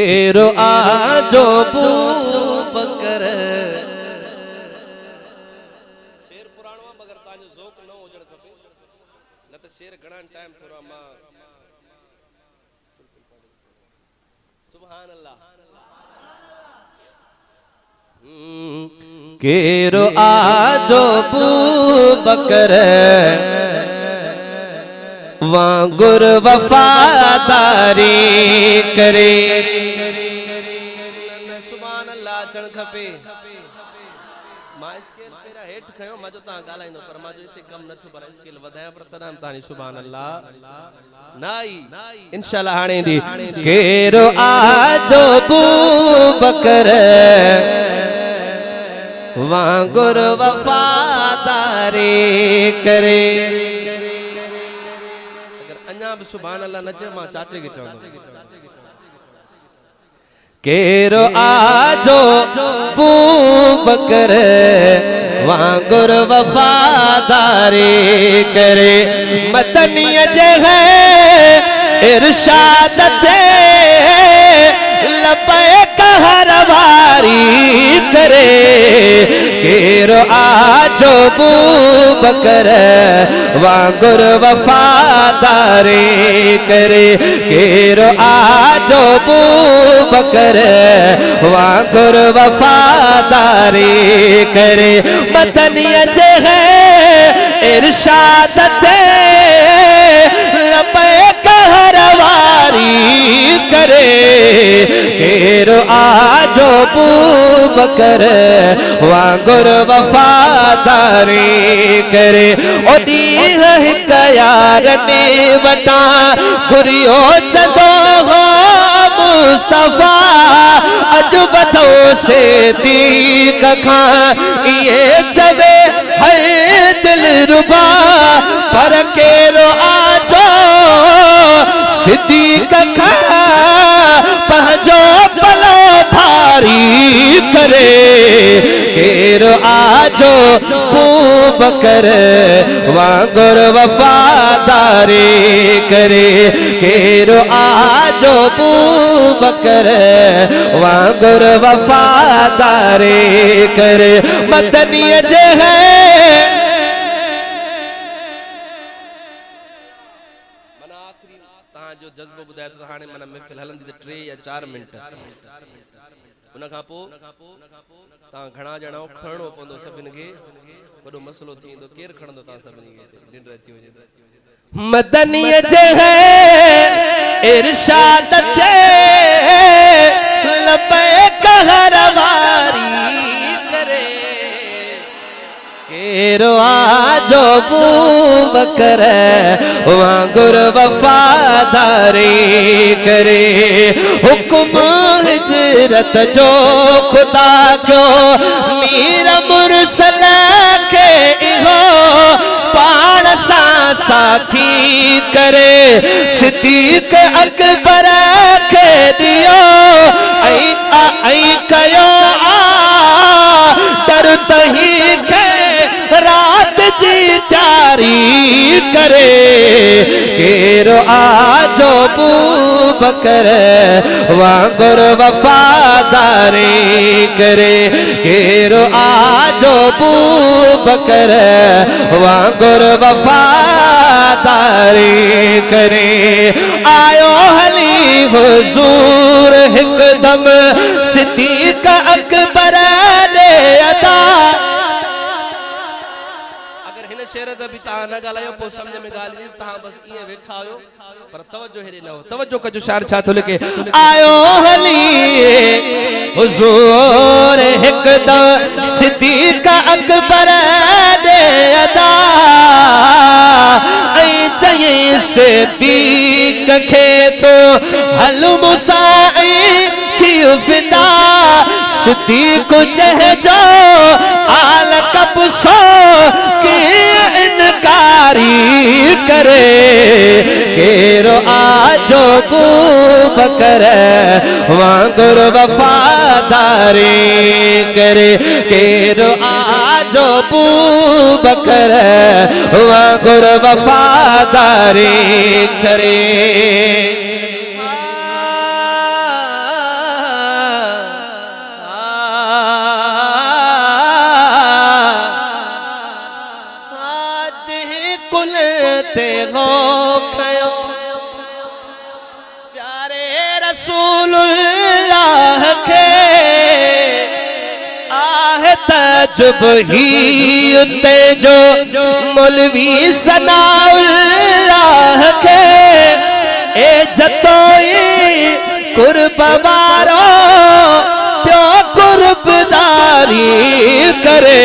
केरो आजो बू बकर शेर पुराणो मगर तांजो ज़ोक न हुजण खपे न त शेर घणा टाइम थोरा मां सुभान अल्लाह केरो आजो बू बकर वांगुर वफादारी करे सुभान अल्लाह चण खपे मां स्केल तेरा हेठ खयो मां जो ता गालाइनो पर मां जो इते कम न थियो पर स्केल वधाया पर तनाम तानी सुभान अल्लाह नाई इंशाल्लाह हाणे दी केरो आजो बू बकर वांगुर वफादारी करे सुभान अल्लाह नचे मां चाचे के चवंदो केरो आजो बू बकर वांगुर वफादारी करे मदनीअ जे है इरशाद थे लपे कहर वारी करे केरो आजो बू बकर वांगुर वफादारी करे केरो आजो बू बकर वांगुर वफादारी करे मदनीअ जे है इरशाद थे लपे कहर वारी करे केरो आजो बू बकर वांगुर वफादारी करे ओडी हिक यार ने वटा गुरियो चंदो हो मुस्तफा अज बतो से दीक खां ये चवे है दिल रुबा पर केरो आजो सिद्दीक खां पहजो पलो भारी करे केरो आजो बू बकर वांगुर वफादारी करे केरो आजो बू बकर वांगुर वफादारी करे मदनीअ जे है मना आखिरी ता जो जज्बो बुधाय तो हाने मन महफिल हलंदी त 3 या 4 मिनट उन खां पो ता घणा ॼणा खणो पवंदो सभिन खे वॾो मसलो थींदो केर खणंदो ता सभिन खे निंड अची वञे मदनीअ जे है इरशाद थे लपे कहर वारी करे केरो आजो बू बकर वांगुर वफादारी करे हुक्म हिजरत जो खुदा क्यो मीर मुरसल के इहो पाण सा साथी करे सिद्दीक अकबर के दियो आई कयो डर तही के रात जी जारी करे केरो आजो बू बकर वांगुर वफादारी करे केरो आजो बू बकर वांगुर वफादारी करे आयो हली हुजूर हिकदम सिद्दीक अकबर दे अदा शेर द भी ता न गालायो पो समझ में गाल दी ता बस ये बैठा आयो पर तवज्जो हेरे न हो तवज्जो कजो शार छा तो लिखे आयो हली हुजूर हिकदम सिद्दीक अकबर दे अदा ऐ चई सिद्दीक खे तो हल मुसाई थी फिदा सिद्दीक जह जो आल कबसो की इनकारी करे केरो आजो बू बकर वांगुर वफादारी करे केरो आजो बू बकर वांगुर वफादारी करे कुल ते हो खयो प्यारे रसूलुल्लाह के आहे तजुब ही उते जो मौलवी सनाउल्लाह के ए जतोई कुर्ब वारो प्यो कुर्बदारी करे